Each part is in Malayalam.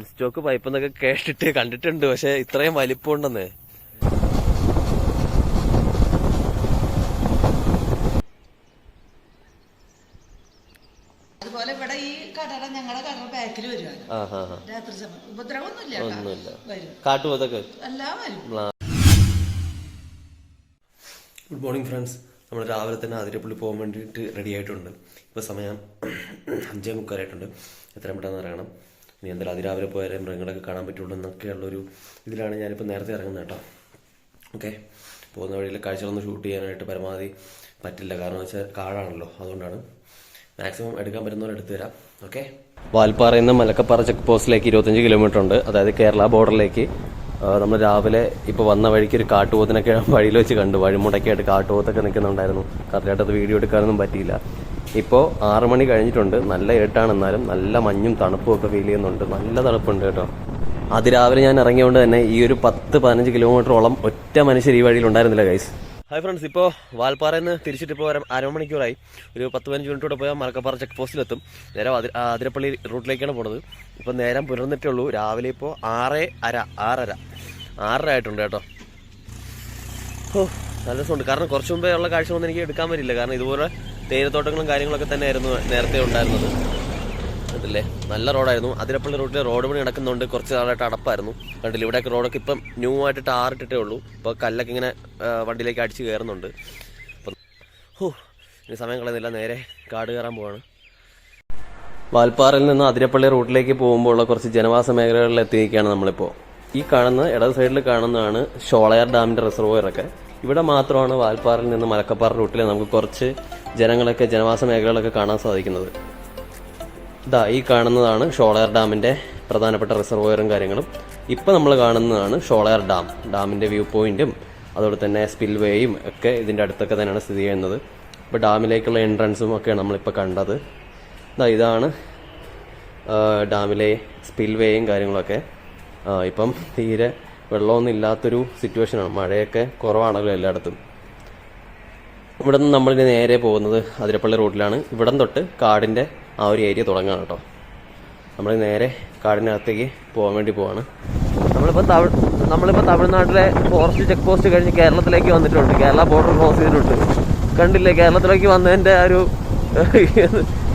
പെൻസ്റ്റോക്ക് പൈപ്പ് എന്നൊക്കെ കേട്ടിട്ട് കണ്ടിട്ടുണ്ട്, പക്ഷെ ഇത്രയും വലിപ്പം ഉണ്ടെന്ന്. അതുപോലെ ഇവിടെ ഈ കടറ ഞങ്ങളുടെ കടറ ബാക്കിൽ വരുവാണ്. രാത്രി സമയം ഉപദ്രവമൊന്നുമില്ല. കാട്ടുപോത്തൊക്കെ എല്ലാം വരും. Good morning friends. നമ്മൾ രാവിലെ തന്നെ അതിരപ്പള്ളി പോകാൻ വേണ്ടിയിട്ട് റെഡി ആയിട്ടുണ്ട്. ഇപ്പോൾ സമയം 5:45 എത്രയും പെട്ടെന്ന് ഇറങ്ങണം. ഇനി എന്തായാലും അതിരാവിലെ പോയാലേ മൃഗങ്ങളൊക്കെ കാണാൻ പറ്റുള്ളൂ എന്നൊക്കെയുള്ളൊരു ഇതിലാണ് ഞാനിപ്പോൾ നേരത്തെ ഇറങ്ങുന്നത് കേട്ടോ. ഓക്കെ, പോകുന്ന വഴിയിൽ കാഴ്ചകളൊന്നും ഷൂട്ട് ചെയ്യാനായിട്ട് പരമാവധി പറ്റില്ല, കാരണം വെച്ചാൽ കാടാണല്ലോ. അതുകൊണ്ടാണ് മാക്സിമം എടുക്കാൻ പറ്റുന്നവരെ എടുത്തു തരാം. ഓക്കെ, വാൽപ്പാറയിൽ നിന്ന് മലക്കപ്പാറ ചെക്ക് പോസ്റ്റിലേക്ക് 25 കിലോമീറ്റർ ഉണ്ട്, അതായത് കേരള ബോർഡറിലേക്ക്. നമ്മൾ രാവിലെ ഇപ്പോൾ വന്ന വഴിക്ക് ഒരു കാട്ടുപോത്തിനൊക്കെ വഴിയിൽ വെച്ച് കണ്ടു. വഴിമുടക്കായിട്ട് കാട്ടുപോത്തൊക്കെ നിൽക്കുന്നുണ്ടായിരുന്നു. കറക്റ്റായിട്ട് അത് വീഡിയോ എടുക്കാനൊന്നും പറ്റിയില്ല. ഇപ്പോൾ 6 മണി കഴിഞ്ഞിട്ടുണ്ട്. നല്ല ഇരുട്ടാണ്, എന്നാലും നല്ല മഞ്ഞും തണുപ്പും ഒക്കെ ഫീൽ ചെയ്യുന്നുണ്ട്. നല്ല തണുപ്പുണ്ട് കേട്ടോ. അതിരാവിലെ ഞാൻ ഇറങ്ങിയതുകൊണ്ട് തന്നെ ഈ ഒരു 10-15 കിലോമീറ്ററോളം ഒറ്റ മനുഷ്യർ ഈ വഴിയിൽ ഉണ്ടായിരുന്നില്ല ഗൈസ്. ഹായ് ഫ്രണ്ട്സ്, ഇപ്പോൾ വാൽപ്പാറയിൽ നിന്ന് തിരിച്ചിട്ട് ഇപ്പോൾ അരമണിക്കൂറായി. ഒരു 10-15 മിനിറ്റ് കൂടെ പോയാൽ മലക്കപ്പാറ ചെക്ക് പോസ്റ്റിലെത്തും. നേരെ അതിരപ്പള്ളി റൂട്ടിലേക്കാണ് പോണത്. ഇപ്പം നേരം പുലർന്നിട്ടേ ഉള്ളൂ. രാവിലെ ഇപ്പോൾ 6:30 ആയിട്ടുണ്ട് കേട്ടോ. ഓ, നല്ല രസമുണ്ട്. കാരണം കുറച്ച് മുമ്പേ ഉള്ള കാഴ്ചകളൊന്നും എനിക്ക് എടുക്കാൻ പറ്റില്ല, കാരണം ഇതുപോലെ തേയിലത്തോട്ടങ്ങളും കാര്യങ്ങളൊക്കെ തന്നെ ആയിരുന്നു നേരത്തെ ഉണ്ടായിരുന്നത്. അതല്ലേ, നല്ല റോഡായിരുന്നു. അതിരപ്പള്ളി റൂട്ടിൽ റോഡ് പണി നടക്കുന്നുണ്ട്. കുറച്ച് നാളായിട്ട് അടപ്പായിരുന്നു. കണ്ടില്ല, ഇവിടെയൊക്കെ റോഡൊക്കെ ഇപ്പം ന്യൂ ആയിട്ട് ടാറിട്ടിട്ടേ ഉള്ളൂ. ഇപ്പോൾ കല്ലൊക്കെ ഇങ്ങനെ വണ്ടിയിലേക്ക് അടിച്ച് കയറുന്നുണ്ട്. അപ്പം ഇനി സമയം കളയുന്നില്ല, നേരെ കാട് കയറാൻ പോവാണ്. വാൽപ്പാറയിൽ നിന്ന് അതിരപ്പള്ളി റൂട്ടിലേക്ക് പോകുമ്പോൾ ഉള്ള കുറച്ച് ജനവാസ മേഖലകളിൽ എത്തിയിരിക്കുകയാണ് നമ്മളിപ്പോൾ. ഈ കാണുന്ന ഇടത് സൈഡിൽ കാണുന്നതാണ് ഷോളയാർ ഡാമിന്റെ റിസർവോയറൊക്കെ. ഇവിടെ മാത്രമാണ് വാൽപ്പാറയിൽ നിന്ന് മലക്കപ്പാറ റൂട്ടിൽ നമുക്ക് കുറച്ച് ജനങ്ങളൊക്കെ ജനവാസ മേഖലകളൊക്കെ കാണാൻ സാധിക്കുന്നത്. ഈ കാണുന്നതാണ് ഷോളയാർ ഡാമിന്റെ പ്രധാനപ്പെട്ട റിസർവോയറും കാര്യങ്ങളും. ഇപ്പം നമ്മൾ കാണുന്നതാണ് ഷോളയാർ ഡാമിന്റെ വ്യൂ പോയിന്റും അതുപോലെ തന്നെ സ്പിൽവേയും ഒക്കെ ഇതിന്റെ അടുത്തൊക്കെ തന്നെയാണ് സ്ഥിതി ചെയ്യുന്നത്. ഇപ്പോൾ ഡാമിലേക്കുള്ള എൻട്രൻസും ഒക്കെയാണ് നമ്മളിപ്പോൾ കണ്ടത്. ഇതാണ് ഡാമിലെ സ്പിൽവേയും കാര്യങ്ങളൊക്കെ. ഇപ്പം തീരെ വെള്ളമൊന്നും ഇല്ലാത്തൊരു സിറ്റുവേഷനാണ്. മഴയൊക്കെ കുറവാണല്ലോ എല്ലായിടത്തും. ഇവിടെ നിന്ന് നമ്മളിനി നേരെ പോകുന്നത് അതിരപ്പള്ളി റൂട്ടിലാണ്. ഇവിടം തൊട്ട് കാടിന്റെ ആ ഒരു ഏരിയ തുടങ്ങുകയാണ് കേട്ടോ. നമ്മൾ നേരെ കാടിനകത്തേക്ക് പോകാൻ വേണ്ടി പോവാണ്. നമ്മളിപ്പോൾ തമിഴ്നാട്ടിലെ ഫോറസ്റ്റ് ചെക്ക് പോസ്റ്റ് കഴിഞ്ഞ് കേരളത്തിലേക്ക് വന്നിട്ടുണ്ട്. കേരള ബോർഡർ ക്രോസ് ചെയ്തിട്ടുണ്ട്. കണ്ടില്ലേ, കേരളത്തിലേക്ക് വന്നതിന്റെ ആ ഒരു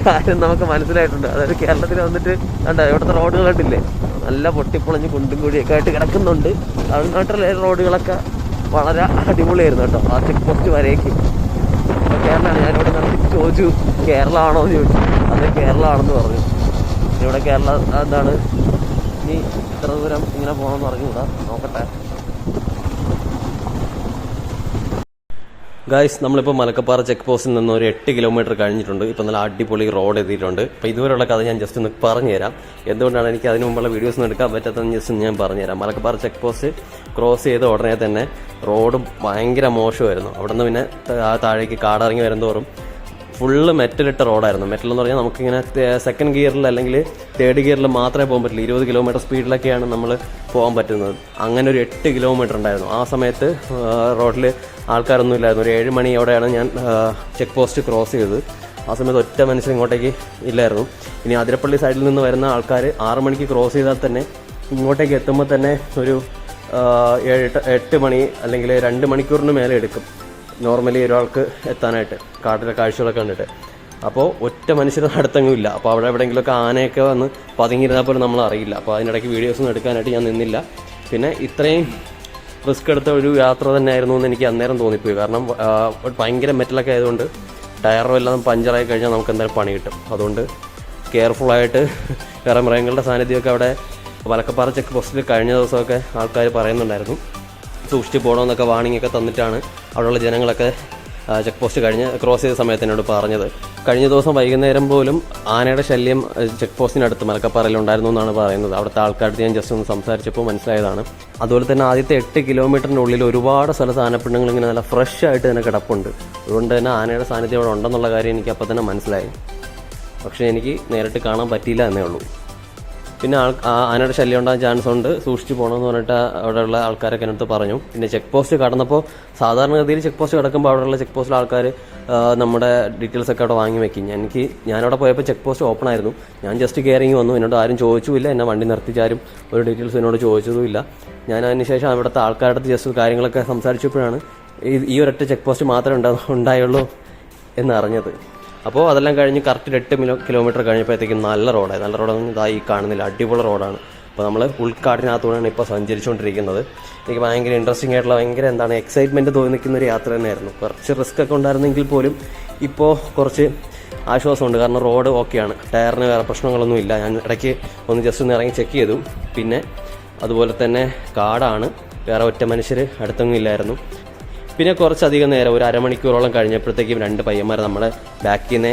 കാര്യം നമുക്ക് മനസ്സിലായിട്ടുണ്ട്. അതായത് കേരളത്തിൽ വന്നിട്ട് കണ്ട ഇവിടുത്തെ റോഡുകൾ കണ്ടില്ലേ, നല്ല പൊട്ടിപ്പൊളഞ്ഞ് കുണ്ടും കൂടിയൊക്കെ ആയിട്ട് കിടക്കുന്നുണ്ട്. തമിഴ്നാട്ടിലെ റോഡുകളൊക്കെ വളരെ അടിപൊളിയായിരുന്നു കേട്ടോ, ആ ചെക്ക് പോസ്റ്റ് വരേക്ക്. അപ്പോൾ കേരളമാണ്. ഞാനിവിടെ നടത്തി ചോദിച്ചു കേരളമാണോ എന്ന് ചോദിച്ചു. അത് കേരളമാണെന്ന് പറഞ്ഞു. ഇവിടെ കേരള എന്താണ്, ഇനി ഇത്ര ദൂരം ഇങ്ങനെ പോകണമെന്ന് പറഞ്ഞുകൂടാ, നോക്കട്ടെ. ഗായ്സ്, നമ്മളിപ്പോൾ മലക്കപ്പാറ ചെക്ക് പോസ്റ്റിൽ നിന്ന് ഒരു 8 കിലോമീറ്റർ കഴിഞ്ഞിട്ടുണ്ട്. ഇപ്പം നല്ല അടിപൊളി റോഡ് എത്തിയിട്ടുണ്ട്. അപ്പോൾ ഇതുവരെയുള്ള കഥ ഞാൻ ജസ്റ്റ് ഒന്ന് പറഞ്ഞുതരാം. എന്തുകൊണ്ടാണ് എനിക്ക് അതിന് മുമ്പുള്ള വീഡിയോസ് ഒന്നും എടുക്കാൻ പറ്റാത്തതെന്ന് ജസ്റ്റ് ഞാൻ പറഞ്ഞുതരാം. മലക്കപ്പാറ ചെക്ക് പോസ്റ്റ് ക്രോസ് ചെയ്ത ഉടനെ തന്നെ റോഡ് ഭയങ്കര മോശമായിരുന്നു. അവിടെ നിന്ന് പിന്നെ താഴേക്ക് കാടിറങ്ങി വരുന്തോറും ഫുള്ള് മെറ്റലിട്ട റോഡായിരുന്നു. മെറ്റൽ എന്ന് പറഞ്ഞാൽ നമുക്കിങ്ങനെ സെക്കൻഡ് ഗിയറിൽ അല്ലെങ്കിൽ തേർഡ് ഗിയറിൽ മാത്രമേ പോകാൻ പറ്റില്ല. 20 കിലോമീറ്റർ സ്പീഡിലൊക്കെയാണ് നമ്മൾ പോകാൻ പറ്റുന്നത്. അങ്ങനെ ഒരു 8 കിലോമീറ്റർ ഉണ്ടായിരുന്നു. ആ സമയത്ത് റോഡിൽ ആൾക്കാരൊന്നും ഇല്ലായിരുന്നു. ഒരു 7 മണിയോടെയാണ് ഞാൻ ചെക്ക് പോസ്റ്റ് ക്രോസ് ചെയ്തത്. ആ സമയത്ത് ഒറ്റ മനുഷ്യൻ ഇങ്ങോട്ടേക്ക് ഇല്ലായിരുന്നു. ഇനി അതിരപ്പള്ളി സൈഡിൽ നിന്ന് വരുന്ന ആൾക്കാർ 6 മണിക്ക് ക്രോസ് ചെയ്താൽ തന്നെ ഇങ്ങോട്ടേക്ക് എത്തുമ്പോൾ തന്നെ ഒരു 8 മണി അല്ലെങ്കിൽ 2 മണിക്കൂറിന് മേലെ എടുക്കും നോർമലി ഒരാൾക്ക് എത്താനായിട്ട്, കാട്ടിലെ കാഴ്ചകളൊക്കെ കണ്ടിട്ട്. അപ്പോൾ ഒറ്റ മനുഷ്യരുടെ അടുത്തെങ്ങും ഇല്ല. അപ്പോൾ അവിടെ എവിടെയെങ്കിലുമൊക്കെ ആനയൊക്കെ വന്ന് പതുങ്ങിയിരുന്നാൽ പോലും നമ്മൾ അറിയില്ല. അപ്പോൾ അതിനിടയ്ക്ക് വീഡിയോസൊന്നും എടുക്കാനായിട്ട് ഞാൻ നിന്നില്ല. പിന്നെ ഇത്രയും റിസ്ക് എടുത്ത ഒരു യാത്ര തന്നെയായിരുന്നു എന്ന് എനിക്ക് അന്നേരം തോന്നിപ്പോയി. കാരണം ഭയങ്കര മെറ്റലൊക്കെ ആയതുകൊണ്ട് ടയറും എല്ലാം പഞ്ചറായി കഴിഞ്ഞാൽ നമുക്ക് എന്തായാലും പണി കിട്ടും. അതുകൊണ്ട് കെയർഫുള്ളായിട്ട് വേറെ മൃഗങ്ങളുടെ സാന്നിധ്യമൊക്കെ അവിടെ മലക്കപ്പാറ ചെക്ക് പോസ്റ്റിൽ കഴിഞ്ഞ ദിവസമൊക്കെ ആൾക്കാർ പറയുന്നുണ്ടായിരുന്നു. സൂക്ഷിച്ച് പോകണമെന്നൊക്കെ വാണിംഗ് ഒക്കെ തന്നിട്ടാണ് അവിടെയുള്ള ജനങ്ങളൊക്കെ ചെക്ക് പോസ്റ്റ് ക്രോസ് ചെയ്ത സമയത്ത് എന്നോട് പറഞ്ഞത്. കഴിഞ്ഞ ദിവസം വൈകുന്നേരം പോലും ആനയുടെ ശല്യം ചെക്ക് പോസ്റ്റിനടുത്ത് മലക്കപ്പാറയിൽ ഉണ്ടായിരുന്നു എന്നാണ് പറയുന്നത്. അവിടുത്തെ ആൾക്കാരുടെ ഞാൻ ജസ്റ്റ് ഒന്ന് സംസാരിച്ചപ്പോൾ മനസ്സിലായതാണ്. അതുപോലെ തന്നെ ആദ്യത്തെ 8 കിലോമീറ്ററിനുള്ളിൽ ഒരുപാട് സ്ഥലത്ത് ആനപ്പിണ്ണങ്ങൾ ഇങ്ങനെ നല്ല ഫ്രഷ് ആയിട്ട് തന്നെ കിടപ്പുണ്ട്. അതുകൊണ്ട് തന്നെ ആനയുടെ സാന്നിധ്യം അവിടെ ഉണ്ടെന്നുള്ള കാര്യം എനിക്ക് അപ്പോൾ തന്നെ മനസ്സിലായി. പക്ഷേ എനിക്ക് നേരിട്ട് കാണാൻ പറ്റിയില്ല എന്നേ ഉള്ളൂ. പിന്നെ ആനയുടെ ശല്യം ഉണ്ടാകാൻ ചാൻസ് ഉണ്ട്, സൂക്ഷിച്ച് പോകണമെന്ന് പറഞ്ഞിട്ട് അവിടെയുള്ള ആൾക്കാരൊക്കെ എൻ്റെ അടുത്ത് പറഞ്ഞു. പിന്നെ ചെക്ക് പോസ്റ്റ് കടന്നപ്പോൾ സാധാരണഗതിയിൽ ചെക്ക് പോസ്റ്റ് കിടക്കുമ്പോൾ അവിടെയുള്ള ചെക്ക് പോസ്റ്റിലെ ആൾക്കാർ നമ്മുടെ ഡീറ്റെയിൽസ് ഒക്കെ അവിടെ വാങ്ങി വെക്കും. ഞാനവിടെ പോയപ്പോൾ ചെക്ക് പോസ്റ്റ് ഓപ്പൺ ആയിരുന്നു. ഞാൻ ജസ്റ്റ് കയറിങ്ങി വന്നു. എന്നോട് ആരും ചോദിച്ചുമില്ല, എന്നെ വണ്ടി നിർത്തിച്ചാരും ഒരു ഡീറ്റെയിൽസ് എന്നോട് ചോദിച്ചതുമില്ല. ഞാൻ അതിന് ശേഷം അവിടുത്തെ ആൾക്കാരുടെ അടുത്ത് ജസ്റ്റ് കാര്യങ്ങളൊക്കെ സംസാരിച്ചപ്പോഴാണ് ഈ ഒരൊറ്റ ചെക്ക് പോസ്റ്റ് മാത്രമേ ഉണ്ടായുള്ളൂ എന്നറിഞ്ഞത്. അപ്പോൾ അതെല്ലാം കഴിഞ്ഞ് കറക്റ്റ് 8 കിലോമീറ്റർ കഴിഞ്ഞപ്പോഴത്തേക്കും നല്ല റോഡൊന്നും ഇതായി കാണുന്നില്ല, അടിപൊളി റോഡാണ്. അപ്പോൾ നമ്മൾ ഉൾക്കാടിനകത്തൂടെയാണ് ഇപ്പോൾ സഞ്ചരിച്ചുകൊണ്ടിരിക്കുന്നത്. എനിക്ക് ഭയങ്കര ഇൻട്രസ്റ്റിംഗ് ആയിട്ടുള്ള ഭയങ്കര എക്സൈറ്റ്മെൻറ്റ് തോന്നിക്കുന്ന ഒരു യാത്ര തന്നെയായിരുന്നു. കുറച്ച് റിസ്ക് ഒക്കെ ഉണ്ടായിരുന്നെങ്കിൽ പോലും ഇപ്പോൾ കുറച്ച് ആശ്വാസമുണ്ട്. കാരണം റോഡ് ഓക്കെയാണ്, ടയറിന് വേറെ പ്രശ്നങ്ങളൊന്നും ഇല്ല. ഞാൻ ഇടയ്ക്ക് ജസ്റ്റ് ഒന്ന് ഇറങ്ങി ചെക്ക് ചെയ്തു. പിന്നെ അതുപോലെ തന്നെ കാടാണ്, വേറെ ഒറ്റ മനുഷ്യർ അടുത്തൊന്നും ഇല്ലായിരുന്നു. പിന്നെ കുറച്ചധികം നേരം ഒരു അരമണിക്കൂറോളം കഴിഞ്ഞപ്പോഴത്തേക്കും 2 പയ്യന്മാർ നമ്മളെ ബാക്കിൽ നിന്ന്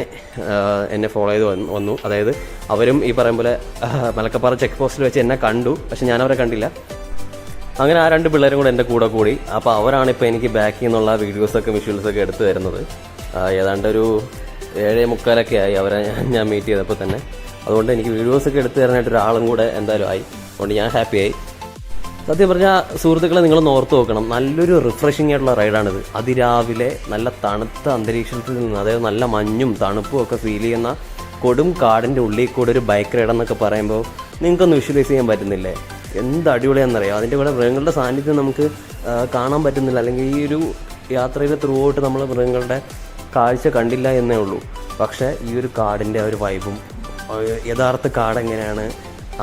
എന്നെ ഫോളോ ചെയ്ത് വന്നു. അതായത് അവരും ഈ പറയും പോലെ മലക്കപ്പാറ ചെക്ക് പോസ്റ്റിൽ വെച്ച് എന്നെ കണ്ടു, പക്ഷെ ഞാനവരെ കണ്ടില്ല. അങ്ങനെ ആ 2 പിള്ളേരും കൂടെ എൻ്റെ കൂടെ കൂടി. അപ്പോൾ അവരാണ് ഇപ്പോൾ എനിക്ക് ബാക്കിൽ നിന്നുള്ള വീഡിയോസൊക്കെ വിഷ്വൽസൊക്കെ എടുത്തു തരുന്നത്. ഏതാണ്ട് ഒരു 7:45 ആയി അവരെ ഞാൻ മീറ്റ് ചെയ്തപ്പോൾ തന്നെ. അതുകൊണ്ട് എനിക്ക് വീഡിയോസൊക്കെ എടുത്തു തരാനായിട്ട് ഒരാളും കൂടെ എന്തായാലും ആയി. അതുകൊണ്ട് ഞാൻ ഹാപ്പിയായി. സത്യം പറഞ്ഞാൽ സുഹൃത്തുക്കളെ, നിങ്ങളൊന്ന് ഓർത്ത് നോക്കണം, നല്ലൊരു റിഫ്രഷിംഗ് ആയിട്ടുള്ള റൈഡാണിത്. അതിരാവിലെ നല്ല തണുത്ത അന്തരീക്ഷത്തിൽ നിന്ന്, അതായത് നല്ല മഞ്ഞും തണുപ്പും ഒക്കെ ഫീൽ ചെയ്യുന്ന കൊടും കാടിൻ്റെ ഉള്ളിൽ കൂടെ ഒരു ബൈക്ക് റൈഡെന്നൊക്കെ പറയുമ്പോൾ നിങ്ങൾക്കൊന്ന് വിഷ്വലൈസ് ചെയ്യാൻ പറ്റുന്നില്ലേ? എന്ത് അടിപൊളിയാണെന്നറിയാം. അതിൻ്റെ കൂടെ മൃഗങ്ങളുടെ സാന്നിധ്യം നമുക്ക് കാണാൻ പറ്റുന്നില്ല, അല്ലെങ്കിൽ ഈ ഒരു യാത്രയിൽ ത്രൂ ഔട്ട് നമ്മൾ മൃഗങ്ങളുടെ കാഴ്ച കണ്ടില്ല എന്നേ ഉള്ളൂ. പക്ഷേ ഈ ഒരു കാടിൻ്റെ ഒരു വൈബും, യഥാർത്ഥ കാടെങ്ങനെയാണ്,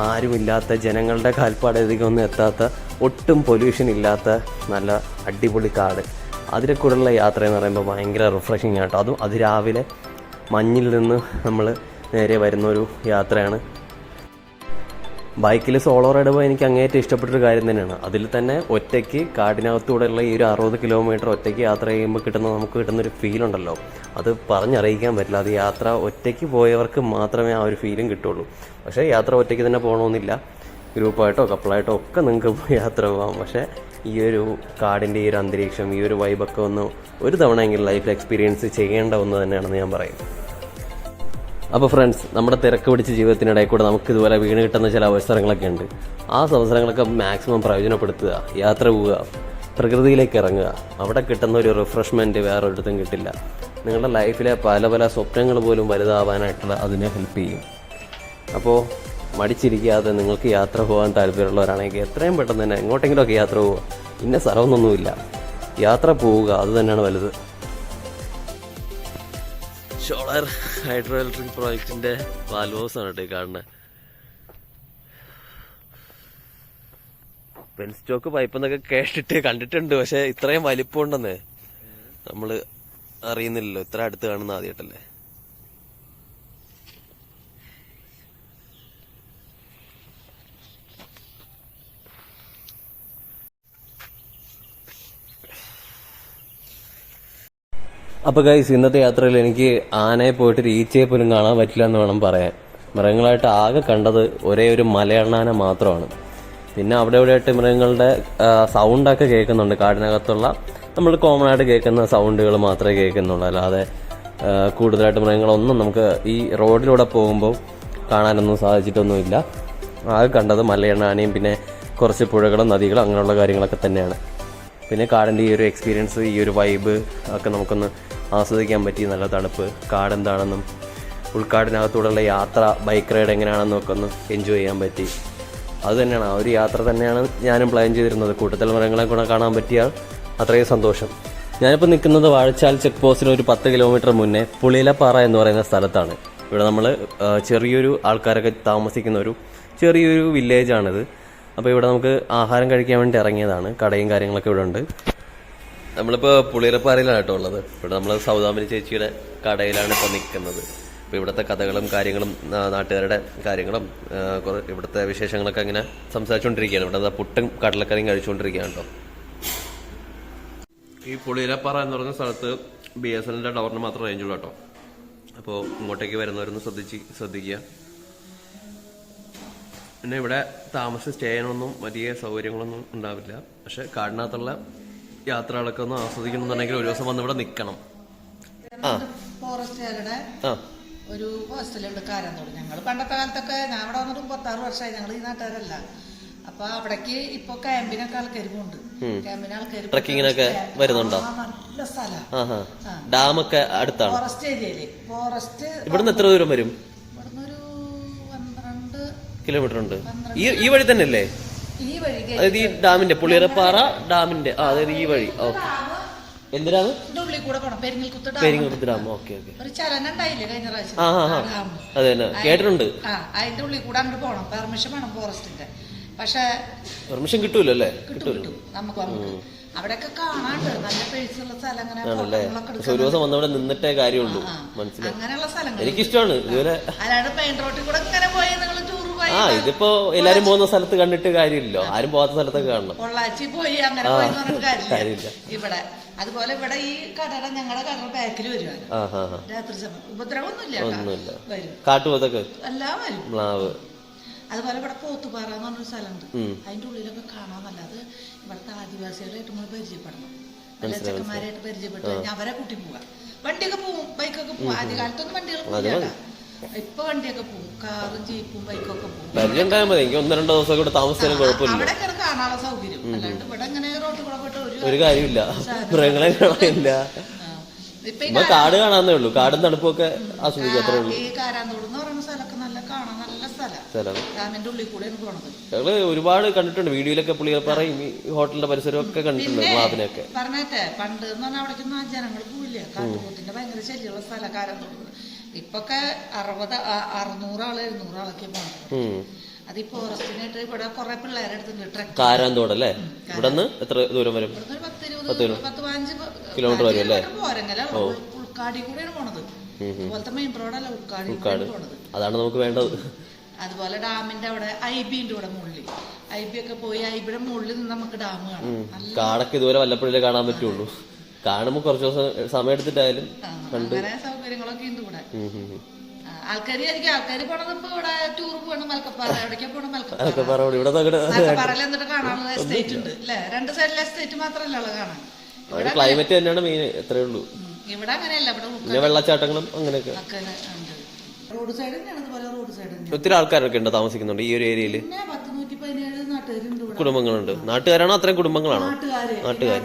ആരുമില്ലാത്ത, ജനങ്ങളുടെ കാൽപ്പാടധികം ഒന്നും എത്താത്ത, ഒട്ടും പൊല്യൂഷൻ ഇല്ലാത്ത നല്ല അടിപൊളി കാട്, അതിലെ കൂടെയുള്ള യാത്ര എന്ന് പറയുമ്പോൾ ഭയങ്കര റിഫ്രഷിങ് ആട്ടോ. അതും അതിരാവിലെ മഞ്ഞിൽ നിന്ന് നമ്മൾ നേരെ വരുന്നൊരു യാത്രയാണ്. ബൈക്കിൽ സോളോ റൈഡ് പോയി എനിക്ക് അങ്ങേറ്റം ഇഷ്ടപ്പെട്ടൊരു കാര്യം തന്നെയാണ്. അതിൽ തന്നെ ഒറ്റയ്ക്ക് കാടിനകത്തൂടെയുള്ള ഈ ഒരു 60 കിലോമീറ്റർ ഒറ്റയ്ക്ക് യാത്ര ചെയ്യുമ്പോൾ നമുക്ക് കിട്ടുന്നൊരു ഫീലുണ്ടല്ലോ, അത് പറഞ്ഞറിയിക്കാൻ പറ്റില്ല. അത് യാത്ര ഒറ്റയ്ക്ക് പോയവർക്ക് മാത്രമേ ആ ഒരു ഫീലും കിട്ടുള്ളൂ. പക്ഷേ യാത്ര ഒറ്റയ്ക്ക് തന്നെ പോകണമെന്നില്ല, ഗ്രൂപ്പായിട്ടോ കപ്പിളായിട്ടോ ഒക്കെ നിങ്ങൾക്ക് യാത്ര പോകാം. പക്ഷേ ഈ ഒരു കാടിൻ്റെ ഈ ഒരു അന്തരീക്ഷം, ഈ ഒരു വൈബൊക്കെ ഒരു തവണയെങ്കിലും ലൈഫിൽ എക്സ്പീരിയൻസ് ചെയ്യേണ്ട ഒന്ന് തന്നെയാണെന്ന് ഞാൻ പറയും. അപ്പോൾ ഫ്രണ്ട്സ്, നമ്മുടെ തിരക്ക് പിടിച്ച ജീവിതത്തിനിടയിൽ കൂടെ നമുക്ക് ഇതുപോലെ വീണ് കിട്ടുന്ന ചില അവസരങ്ങളൊക്കെ ഉണ്ട്. ആ അവസരങ്ങളൊക്കെ മാക്സിമം പ്രയോജനപ്പെടുത്തുക, യാത്ര പോവുക, പ്രകൃതിയിലേക്ക് ഇറങ്ങുക. അവിടെ കിട്ടുന്ന ഒരു റിഫ്രഷ്മെൻറ്റ് വേറൊരിടത്തും കിട്ടില്ല. നിങ്ങളുടെ ലൈഫിലെ പല സ്വപ്നങ്ങൾ പോലും വലുതാവാനായിട്ടുള്ള അതിനെ ഹെൽപ്പ് ചെയ്യും. അപ്പോൾ മടിച്ചിരിക്കാതെ നിങ്ങൾക്ക് യാത്ര പോകാൻ താല്പര്യമുള്ളവരാണെങ്കിൽ എത്രയും പെട്ടെന്ന് തന്നെ എങ്ങോട്ടെങ്കിലുമൊക്കെ യാത്ര പോവുക. ഇന്ന സ്ഥലമൊന്നുമില്ല, യാത്ര പോവുക, അത് തന്നെയാണ് വലുത്. സോളാർ ഹൈഡ്രോ ഇലക്ട്രിക് പ്രോജക്റ്റിന്റെ വാൽവ് ഹൗസ് ആണ് കേട്ടോ കാണുന്നത്. പെൻ സ്റ്റോക്ക് പൈപ്പ് എന്നൊക്കെ കണ്ടിട്ടുണ്ട്, പക്ഷെ ഇത്രയും വലിപ്പം ഉണ്ടെന്ന് നമ്മള് അറിയുന്നില്ലല്ലോ. ഇത്ര അടുത്ത് കാണുന്ന ആദ്യമായിട്ടല്ലേ. അപ്പോൾ ഗൈസ്, ഇന്നത്തെ യാത്രയിൽ എനിക്ക് ആനയെ പോയിട്ട് ഒരു ഈച്ചയെ പോലും കാണാൻ പറ്റില്ല എന്ന് വേണം പറയാൻ. മൃഗങ്ങളായിട്ട് ആകെ കണ്ടത് ഒരേ ഒരു മലയണ്ണാന മാത്രമാണ്. പിന്നെ അവിടെ ഇവിടെയായിട്ട് മൃഗങ്ങളുടെ സൗണ്ടൊക്കെ കേൾക്കുന്നുണ്ട്. കാടിനകത്തുള്ള നമ്മൾ കോമൺ ആയിട്ട് കേൾക്കുന്ന സൗണ്ടുകൾ മാത്രമേ കേൾക്കുന്നുള്ളൂ. അല്ലാതെ കൂടുതലായിട്ട് മൃഗങ്ങളൊന്നും നമുക്ക് ഈ റോഡിലൂടെ പോകുമ്പോൾ കാണാനൊന്നും സാധിച്ചിട്ടൊന്നുമില്ല. ആകെ കണ്ടത് മലയണ്ണാനയും പിന്നെ കുറച്ച് പുഴകളും നദികളും അങ്ങനെയുള്ള കാര്യങ്ങളൊക്കെ തന്നെയാണ്. പിന്നെ കാടിൻ്റെ ഈ ഒരു എക്സ്പീരിയൻസ്, ഈ ഒരു വൈബ് ഒക്കെ നമുക്കൊന്ന് ആസ്വദിക്കാൻ പറ്റി. നല്ല തണുപ്പ്, കാടെന്താണെന്നും ഉൾക്കാടിനകത്തൂടെയുള്ള യാത്ര, ബൈക്ക് റൈഡ് എങ്ങനെയാണെന്നും ഒക്കെ ഒന്ന് എൻജോയ് ചെയ്യാൻ പറ്റി. അത് തന്നെയാണ്, ആ ഒരു യാത്ര തന്നെയാണ് ഞാനും പ്ലാൻ ചെയ്തിരുന്നത്. കൂട്ടത്തിൽ മൃഗങ്ങളെ കൂടെ കാണാൻ പറ്റിയാൽ അത്രയും സന്തോഷം. ഞാനിപ്പോൾ നിൽക്കുന്നത് വാഴച്ചാൽ ചെക്ക് പോസ്റ്റിന് ഒരു 10 കിലോമീറ്റർ മുന്നേ പുളിയിലപ്പാറ എന്ന് പറയുന്ന സ്ഥലത്താണ്. ഇവിടെ നമ്മൾ ചെറിയൊരു ആൾക്കാരൊക്കെ താമസിക്കുന്ന ഒരു ചെറിയൊരു വില്ലേജാണിത്. അപ്പോൾ ഇവിടെ നമുക്ക് ആഹാരം കഴിക്കാൻ വേണ്ടി ഇറങ്ങിയതാണ്. കടയും കാര്യങ്ങളൊക്കെ ഇവിടെ ഉണ്ട്. നമ്മളിപ്പോൾ പുളിയിലപ്പാറയിലാണ് കേട്ടോ ഉള്ളത്. ഇവിടെ നമ്മൾ സൗദാമിനി ചേച്ചിയുടെ കടയിലാണ് ഇപ്പോൾ നിൽക്കുന്നത്. അപ്പോൾ ഇവിടുത്തെ കഥകളും കാര്യങ്ങളും നാട്ടുകാരുടെ കാര്യങ്ങളും ഇവിടുത്തെ വിശേഷങ്ങളൊക്കെ ഇങ്ങനെ സംസാരിച്ചുകൊണ്ടിരിക്കുകയാണ്. ഇവിടെ പുട്ടും കടലക്കറിയും കഴിച്ചുകൊണ്ടിരിക്കുകയാണ് കേട്ടോ. ഈ പുളിയിലപ്പാറ എന്ന് പറയുന്ന സ്ഥലത്ത് BSNL ടവറിന് മാത്രം റേഞ്ചുള്ളൂ കേട്ടോ. അപ്പോൾ ഇങ്ങോട്ടേക്ക് വരുന്നവരൊന്ന് ശ്രദ്ധിക്കുക. പിന്നെ ഇവിടെ താമസിച്ച് സ്റ്റേ ചെയ്യാനൊന്നും വലിയ സൗകര്യങ്ങളൊന്നും ഉണ്ടാവില്ല. പക്ഷെ കാടിനകത്തുള്ള യാത്രകളൊക്കെ ഒന്ന് ആസ്വദിക്കണമെന്നുണ്ടെങ്കിൽ ഒരു ദിവസം വന്ന് ഇവിടെ നിൽക്കണം. ഫോറസ്റ്റുകാരുടെ ഒരു ഹോസ്റ്റലുണ്ട് കാരാന്തോട്. ഞങ്ങൾ പണ്ടത്തെ കാലത്തൊക്കെ ഞാൻ അവിടെ വന്നിട്ട് 36 വർഷമായി. ഞങ്ങൾ ഈ നാട്ടുകാരല്ല. അപ്പൊ അവിടേക്ക് ഇപ്പൊ ക്യാമ്പിനൊക്കെ ആൾക്കാർ പോകുന്നുണ്ട്. ക്യാമ്പിന് ആൾക്കാർ ട്രക്കിങ്ങിനൊക്കെ വരുന്നുണ്ടോ? നല്ല സ്ഥലമാണ്. ഡാമൊക്കെ അടുത്താണ്. ഫോറസ്റ്റ് ഏരിയയില്. ഫോറസ്റ്റ് ഇവിടുന്ന് എത്ര ദൂരം വരും? ഇവിടുന്ന് ഒരു 12 കിലോമീറ്റർ ഉണ്ട്. ഈ വഴി തന്നെ അല്ലേ? ഈ വഴി അതായത് ഈ ഡാമിന്റെ പുളിയറപ്പാറ ഡാമിന്റെ അതായത് ഈ വഴി. ഓക്കെ. എന്തിനാണ്? ഉള്ളിൽ കൂടെ പോണം. പെരിങ്ങൽകുത്ത് ഡാം. Okay okay. ഒരു ചലനം ഉണ്ടായില്ലേ കഴിഞ്ഞ പ്രാവശ്യം? അതെ തന്നെ കേട്ടിട്ടുണ്ട്. അതിന്റെ ഉള്ളിൽ കൂടെ അങ്ങോട്ട് പോണം. പെർമിഷൻ വേണം ഫോറസ്റ്റിന്റെ. പക്ഷെ പെർമിഷൻ കിട്ടൂല്ലോ അല്ലേ? കിട്ടും നമുക്ക്. അവിടെയൊക്കെ കാണാണ്ട് നല്ല പേഴ്സുള്ള സ്ഥലം. ആണല്ലേ? ഒരു ദിവസം വന്നവിടെ നിന്നിട്ടേ കാര്യമുള്ളൂ. മനസ്സിലായി. അങ്ങനെയുള്ള സ്ഥലങ്ങൾ എനിക്കിഷ്ടമാണ് ഇതുവരെ. അല്ലാണ്ട് മെയിൻ റോഡിൽ കൂടെ ഇങ്ങനെ പോയി നിങ്ങൾ ടൂർ പോയി. ഇതിപ്പോ എല്ലാരും പോകുന്ന സ്ഥലത്ത് കണ്ടിട്ട് കാര്യമില്ലല്ലോ. ആരും പോകാത്ത സ്ഥലത്തൊക്കെ കാണണം. പൊള്ളാച്ചി പോയി അങ്ങനെ പോയി കാര്യമില്ല. ഇവിടെ അതുപോലെ ഇവിടെ ഈ കടയുടെ ഞങ്ങളുടെ കടയുടെ ബാക്കിൽ വരുവാണ് രാത്രി സമയം. ഉപദ്രവമൊന്നുമില്ല. വരും. കാട്ടുപോത്തൊക്കെ എല്ലാം വരും. മ്ലാവ്. അതുപോലെ ഇവിടെ പോത്തുപാറ എന്ന് പറഞ്ഞൊരു സ്ഥലമുണ്ട്. അതിന്റെ ഉള്ളിലൊക്കെ കാണാൻ നല്ലത്. ഇവിടുത്തെ ആദിവാസികളായിട്ട് നമ്മൾ പരിചയപ്പെടണം. നല്ല ചെക്കന്മാരായിട്ട് പരിചയപ്പെട്ട് കഴിഞ്ഞാൽ അവരെ കൂട്ടി പോവാം. വണ്ടിയൊക്കെ പോവും, ബൈക്കൊക്കെ പോവും. ആദ്യ കാലത്തൊന്നും വണ്ടികൾ പോവില്ല. ഇപ്പൊ വണ്ടിയൊക്കെ പോവും. കാറും ജീപ്പും ബൈക്കൊക്കെ പോവും. എനിക്ക് 1-2 ദിവസം കൂടെ താമസിച്ചാലും കുഴപ്പമില്ല. അവിടെയൊക്കെ കാണാനുള്ള സൗകര്യം. അല്ലാണ്ട് ഇവിടെ ഇങ്ങനെ റോട്ടിൽ കൂടെ പോയിട്ട് ഒരു കാര്യമില്ല. മൃഗങ്ങളെ കാണാനില്ല. ഇപ്പൊ കാട് കാണാന്നേ ഉള്ളൂ. കാടും തണുപ്പൊക്കെ ആസ്വദിക്കുക. അത്രേ ഉള്ളൂ. ഈ കാരാന്തോട് എന്ന് പറയുന്ന സ്ഥലമൊക്കെ നല്ല കാണാൻ നല്ല സ്ഥലം. ഡാമിന്റെ ഉള്ളിൽ കൂടെയാണ് പോണത്. ഞങ്ങള് ഒരുപാട് കണ്ടിട്ടുണ്ട്. വീഡിയോയിലൊക്കെ പുള്ളിയറപ്പാറയും ഈ ഹോട്ടലിന്റെ പരിസരമൊക്കെ കണ്ടിട്ടുണ്ട്. മാവിനൊക്കെ പറഞ്ഞേറ്റെ പണ്ട് എന്ന് പറഞ്ഞാൽ അവിടേക്കൊന്നും ജനങ്ങൾ പോവില്ല. കാട്ടുപോത്തിന്റെ ഭയങ്കര ശല്യമുള്ള സ്ഥലം കാരാന്തോട്. ഇപ്പൊക്കെ 60, 600 ആള് 700 ആളൊക്കെ പോകണം. അത് ഈ ഫോറസ്റ്റിനായിട്ട് ഇവിടെ കുറെ പിള്ളേരെ എടുത്തിട്ടുണ്ട്. കാരാന്തോട് അല്ലേ? ഇവിടെ നിന്ന് എത്ര ദൂരം വരും? 10-15 കിലോമീറ്റർ വരും അല്ലേ? പോരെങ്കിലും ഉൾക്കാടി കൂടെയാണ് പോണത്. അതുപോലത്തെ മെയിൻ റോഡല്ല, ഉൾക്കാടി പോണത്. അതാണ് നമുക്ക് വേണ്ടത്. അതുപോലെ ഡാമിന്റെ അവിടെ IB ഉണ്ട്. ഇവിടെ മുകളിൽ IB ഒക്കെ പോയി IBയുടെ മുകളിൽ നിന്ന് നമുക്ക് ഡാം കാണാം. കാടൊക്കെ ഇതുവരെ വല്ലപ്പോഴേ കാണാൻ പറ്റുള്ളൂ. കാണുമ്പോ കുറച്ച് ദിവസം സമയം എടുത്തിട്ടായാലും അങ്ങനെ സൗകര്യങ്ങളൊക്കെ ഉണ്ട് ഇവിടെ. ആൾക്കാര് പോണത് ഇപ്പൊ ഇവിടെ ടൂർ പോകണം. മലക്കപ്പാറ എവിടേക്കാ പോണം? മലക്കപ്പാറയിൽ എന്നിട്ട് കാണാനുള്ള എസ്റ്റേറ്റ് ഉണ്ട് അല്ലെ? 2 സൈഡിലെ എസ്റ്റേറ്റ് മാത്രല്ല കാണാൻ. ക്ലൈമറ്റ് തന്നെയാണ് മെയിൻ. എത്രയേ ഉള്ളൂ. ഇവിടെ അങ്ങനെയല്ല. ഇവിടെ വെള്ളച്ചാട്ടങ്ങളും അങ്ങനെയൊക്കെ. റോഡ് സൈഡ് തന്നെയാണ്. ഇതുപോലെ റോഡ് സൈഡ് ഒത്തിരി ആൾക്കാരൊക്കെ ഉണ്ട് താമസിക്കുന്നുണ്ട് ഈ ഒരു ഏരിയയില്. 117 നാട്ടുകാരുണ്ട്. കുടുംബങ്ങളുണ്ട്. നാട്ടുകാരാണോ? അത്രയും കുടുംബങ്ങളാണോ? നാട്ടുകാർ.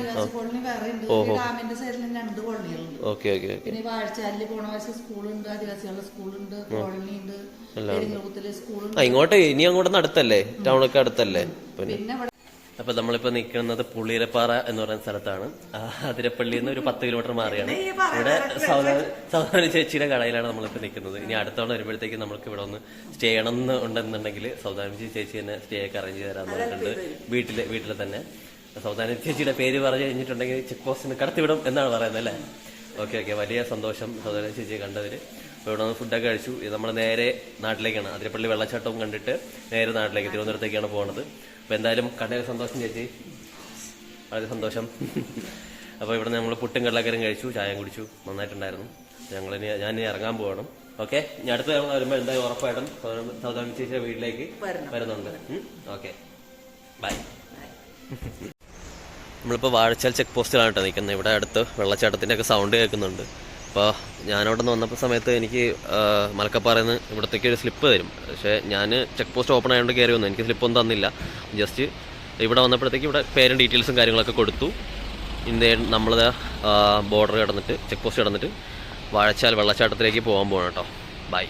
ഡാമിന്റെ സൈഡിൽ 2 കോളനികളുണ്ട്. Okay okay. പിന്നെ വാഴച്ചാലില് പോണ വശം സ്കൂളുണ്ട്, ആദിവാസികളുടെ സ്കൂളുണ്ട്, കോളനി ഉണ്ട്, പെരിങ്ങൽകുത്തിലെ സ്കൂളുണ്ട്. ഇങ്ങോട്ട് ഇനി അങ്ങോട്ടൊന്നും അടുത്തല്ലേ? ടൗണൊക്കെ അടുത്തല്ലേ? പിന്നെ അപ്പൊ നമ്മളിപ്പോ നിൽക്കുന്നത് പുളിയറപ്പാറ എന്ന് പറയുന്ന സ്ഥലത്താണ്. അതിരപ്പള്ളിയിൽ നിന്ന് ഒരു 10 കിലോമീറ്റർ മാറിയാണ്. ഇവിടെ സൗദാമിനി ചേച്ചിയുടെ കടയിലാണ് നമ്മളിപ്പോ നിൽക്കുന്നത്. ഇനി അടുത്തവണ വരുമ്പോഴത്തേക്ക് നമുക്ക് ഇവിടെ ഒന്ന് സ്റ്റേ ചെയ്യണം ഉണ്ടെന്നുണ്ടെങ്കിൽ സൗദാമിനി ചേച്ചി തന്നെ സ്റ്റേ ഒക്കെ അറേഞ്ച് ചെയ്ത് തരാൻ പറഞ്ഞിട്ടുണ്ട്. വീട്ടിൽ തന്നെ. സൗദാമിനി ചേച്ചിയുടെ പേര് പറഞ്ഞു കഴിഞ്ഞിട്ടുണ്ടെങ്കിൽ ചെക്ക് പോസ്റ്റിന് കടത്തിവിടും എന്നാണ് പറയുന്നത് അല്ലേ? Okay okay. വലിയ സന്തോഷം സൗദാമിനി ചേച്ചിയെ കണ്ടതിൽ. അപ്പോൾ ഇവിടെ നിന്ന് ഫുഡൊക്കെ കഴിച്ചു. നമ്മൾ നേരെ നാട്ടിലേക്കാണ്. അതിരപ്പള്ളി വെള്ളച്ചാട്ടവും കണ്ടിട്ട് നേരെ നാട്ടിലേക്ക് തിരുവനന്തപുരത്തേക്കാണ് പോകുന്നത്. അപ്പോൾ എന്തായാലും കണ്ടതിൽ സന്തോഷം ചേച്ചി, വളരെ സന്തോഷം. അപ്പോൾ ഇവിടെ നമ്മൾ പുട്ടും കടലക്കറിയും കഴിച്ചു, ചായയും കുടിച്ചു. നന്നായിട്ടുണ്ടായിരുന്നു. ഞാനിനി ഇറങ്ങാൻ പോകണം. ഓക്കെ. ഇനി അടുത്ത തവണ വരുമ്പോൾ എന്തായാലും ഉറപ്പായിട്ടും സൗദാമിനി ചേച്ചിയുടെ വീട്ടിലേക്ക് വരുന്നുണ്ട്. Okay, bye. നമ്മളിപ്പോൾ വാഴച്ചാൽ ചെക്ക് പോസ്റ്റിലാണ് കേട്ടോ നിൽക്കുന്നത്. ഇവിടെ അടുത്ത് വെള്ളച്ചാട്ടത്തിൻ്റെ ഒക്കെ സൗണ്ട് കേൾക്കുന്നുണ്ട്. അപ്പോൾ ഞാനവിടെ നിന്ന് വന്നപ്പോൾ സമയത്ത് എനിക്ക് മലക്കപ്പാറയിൽ നിന്ന് ഇവിടത്തേക്ക് ഒരു സ്ലിപ്പ് തരും. പക്ഷേ ഞാൻ ചെക്ക് പോസ്റ്റ് ഓപ്പൺ ആയതുകൊണ്ട് കയറി വന്നു. എനിക്ക് സ്ലിപ്പൊന്നും തന്നില്ല. ജസ്റ്റ് ഇവിടെ വന്നപ്പോഴത്തേക്ക് ഇവിടെ പേരും ഡീറ്റെയിൽസും കാര്യങ്ങളൊക്കെ കൊടുത്തു. നമ്മൾ ബോർഡർ കടന്നിട്ട് ചെക്ക് പോസ്റ്റ് കടന്നിട്ട് വാഴച്ചാൽ വെള്ളച്ചാട്ടത്തിലേക്ക് പോകാൻ പോകണം കേട്ടോ. ബൈ.